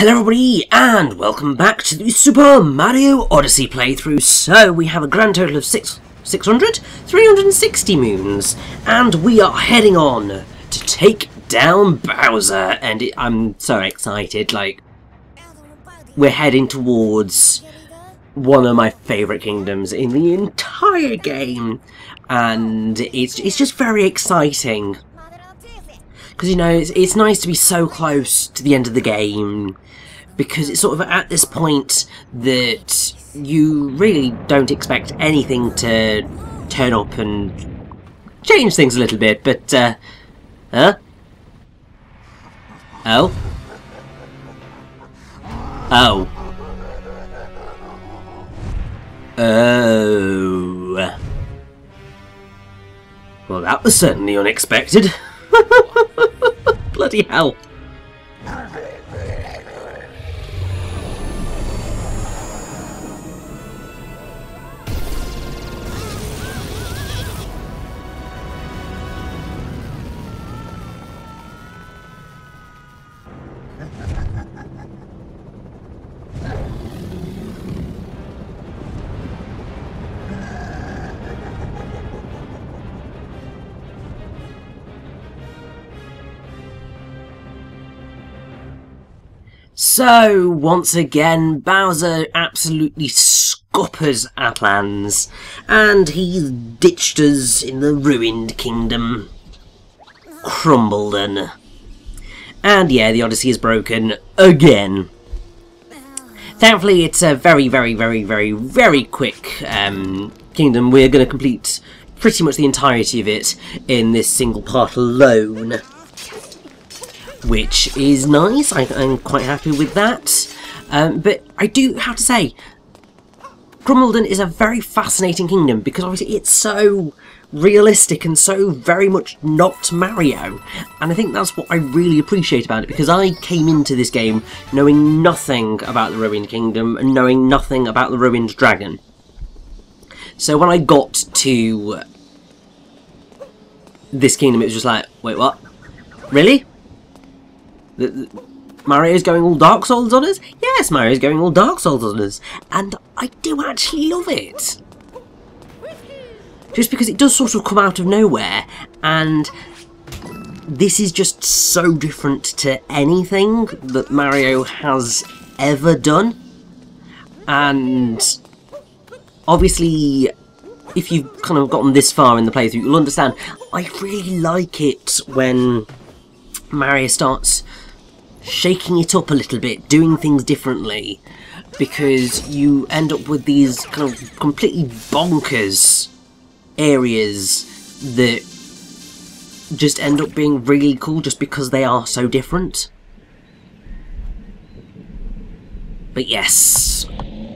Hello everybody, and welcome back to the Super Mario Odyssey playthrough. So, we have a grand total of 360 moons, and we are heading on to take down Bowser, and I'm so excited, like, we're heading towards one of my favourite kingdoms in the entire game, and it's just very exciting. Because, you know, it's nice to be so close to the end of the game, because it's sort of at this point that you really don't expect anything to turn up and change things a little bit, but, huh? Oh? Oh. Oh. Well, that was certainly unexpected. Bloody hell. So, once again, Bowser absolutely scuppers our plans, and he's ditched us in the ruined kingdom, Crumbledon. And yeah, the Odyssey is broken again. Thankfully, it's a very quick kingdom. We're going to complete pretty much the entirety of it in this single part alone, which is nice. I'm quite happy with that. But I do have to say, Crumbledon is a very fascinating kingdom because obviously it's so realistic and so very much not Mario. And I think that's what I really appreciate about it, because I came into this game knowing nothing about the Ruined Kingdom and knowing nothing about the Ruined Dragon. So when I got to this kingdom, it was just like, wait, what? Really? Mario's going all Dark Souls on us? Yes, Mario's going all Dark Souls on us. And I do actually love it. Just because it does sort of come out of nowhere, and this is just so different to anything that Mario has ever done. And obviously, if you've kind of gotten this far in the playthrough, you'll understand I really like it when Mario starts shaking it up a little bit, doing things differently, because you end up with these kind of completely bonkers areas that just end up being really cool just because they are so different. But yes,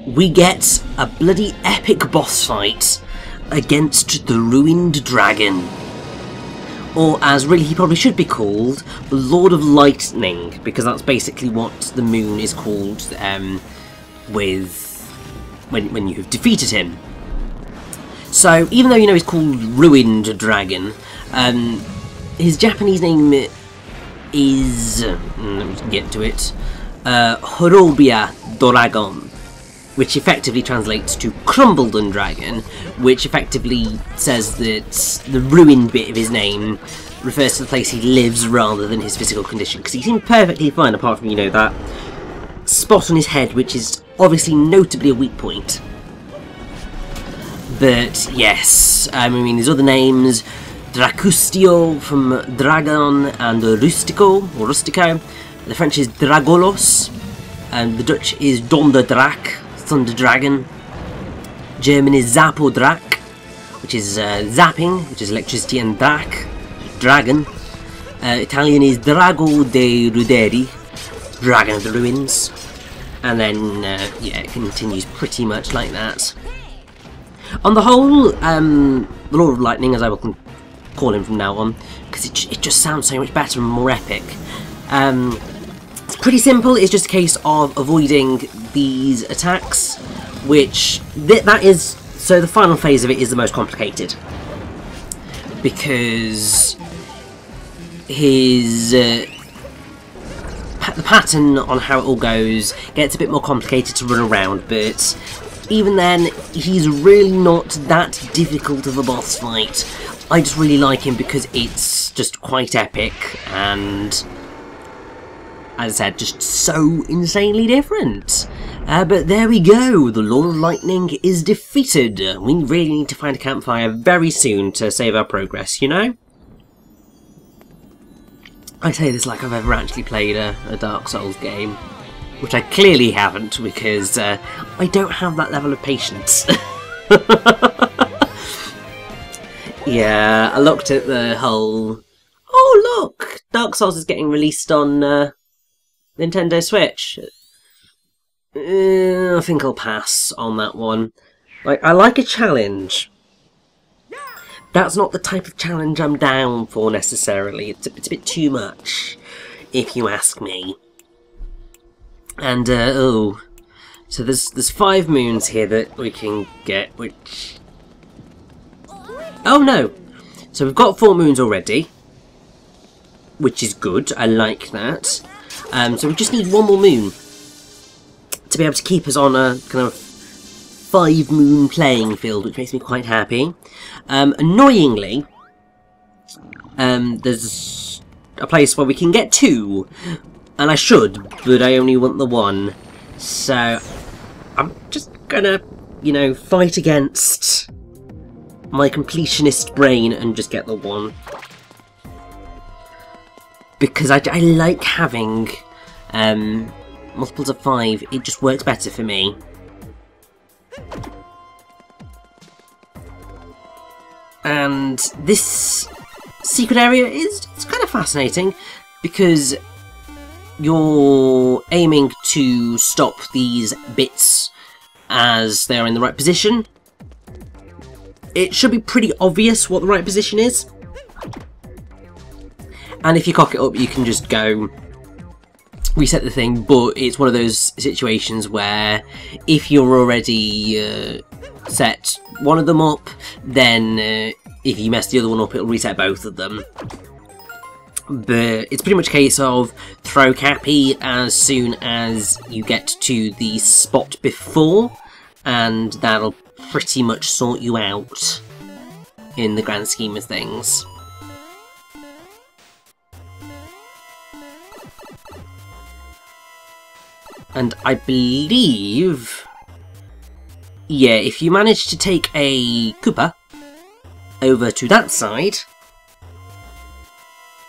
we get a bloody epic boss fight against the Ruined Dragon. Or, as really he probably should be called, the Lord of Lightning, because that's basically what the moon is called when you have defeated him. So, even though you know he's called Ruined Dragon, his Japanese name is, let me get to it, Horobia Doragon, which effectively translates to Crumbledon Dragon, which effectively says that the ruined bit of his name refers to the place he lives rather than his physical condition, because he seemed perfectly fine apart from, you know, that spot on his head, which is obviously notably a weak point. But yes, I mean, his other names, Dracustio from Dragon and Rustico, or Rustico. The French is Dragolos, and the Dutch is Donde Drac, Thunder Dragon. German is Zapodrak, which is zapping, which is electricity, and Drac, dragon. Italian is Drago dei Ruderi, Dragon of the Ruins. And then, yeah, it continues pretty much like that. On the whole, the Lord of Lightning, as I will call him from now on, because it just sounds so much better and more epic. It's pretty simple. It's just a case of avoiding these attacks, which that is, so the final phase of it is the most complicated, because his the pattern on how it all goes gets a bit more complicated to run around, but even then, he's really not that difficult of a boss fight. I just really like him because it's just quite epic, and as I said, just so insanely different. But there we go, the Lord of Lightning is defeated. We really need to find a campfire very soon to save our progress, you know? I say this like I've ever actually played a Dark Souls game, which I clearly haven't, because I don't have that level of patience. Yeah, I looked at the whole... Oh look! Dark Souls is getting released on Nintendo Switch. I think I'll pass on that one. Like, I like a challenge. That's not the type of challenge I'm down for necessarily. It's a bit too much, if you ask me. And oh, so there's 5 moons here that we can get, which... Oh no! So we've got 4 moons already, which is good. I like that. So we just need 1 more moon to be able to keep us on a kind of 5 moon playing field, which makes me quite happy. Annoyingly, there's a place where we can get 2, and I should, but I only want the 1. So I'm just gonna, you know, fight against my completionist brain and just get the 1. Because I like having multiples of 5, it just works better for me. And this secret area it's kind of fascinating, because you're aiming to stop these bits as they are in the right position. It should be pretty obvious what the right position is. And if you cock it up, you can just go reset the thing, but it's one of those situations where if you're already set one of them up, then if you mess the other one up, it'll reset both of them. But it's pretty much a case of throw Cappy as soon as you get to the spot before, and that'll pretty much sort you out in the grand scheme of things. And I believe, yeah, if you manage to take a Koopa over to that side,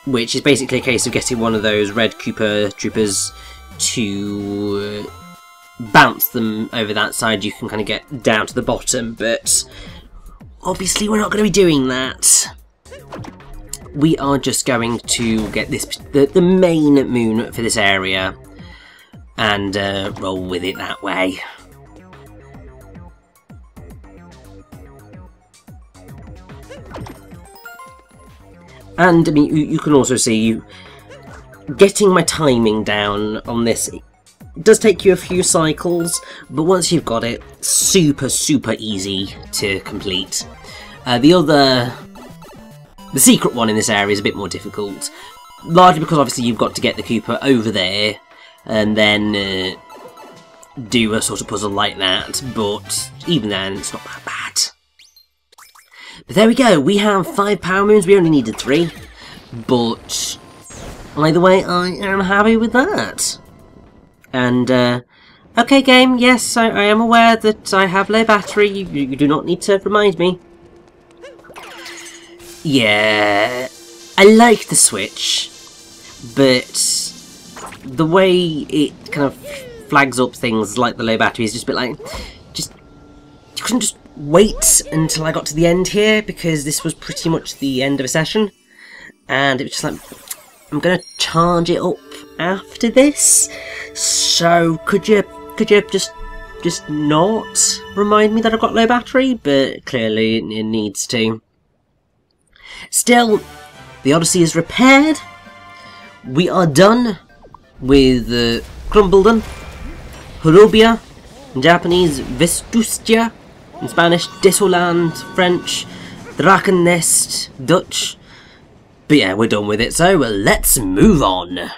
which is basically a case of getting one of those red Koopa troopers to bounce them over that side, you can kind of get down to the bottom, but obviously we're not going to be doing that. We are just going to get this the main moon for this area, and roll with it that way. And I mean, you can also see getting my timing down on this. It does take you a few cycles, but once you've got it, super easy to complete. The secret one in this area is a bit more difficult, largely because obviously you've got to get the Koopa over there and then do a sort of puzzle like that, but even then it's not that bad. But there we go, we have 5 power moons, we only needed 3, but either way I am happy with that. And okay game, yes, I am aware that I have low battery, you do not need to remind me. Yeah, I like the Switch, but the way it kind of flags up things like the low battery is just a bit like, you couldn't just wait until I got to the end here, because this was pretty much the end of a session, and it was just like, I'm gonna charge it up after this, so could you just not remind me that I've got low battery? But clearly it needs to. Still, the Odyssey is repaired. We are done with Crumbledon, Horobia, in Japanese Vestustia, in Spanish Desoland, French Drakennest, Dutch. But yeah, we're done with it, so let's move on.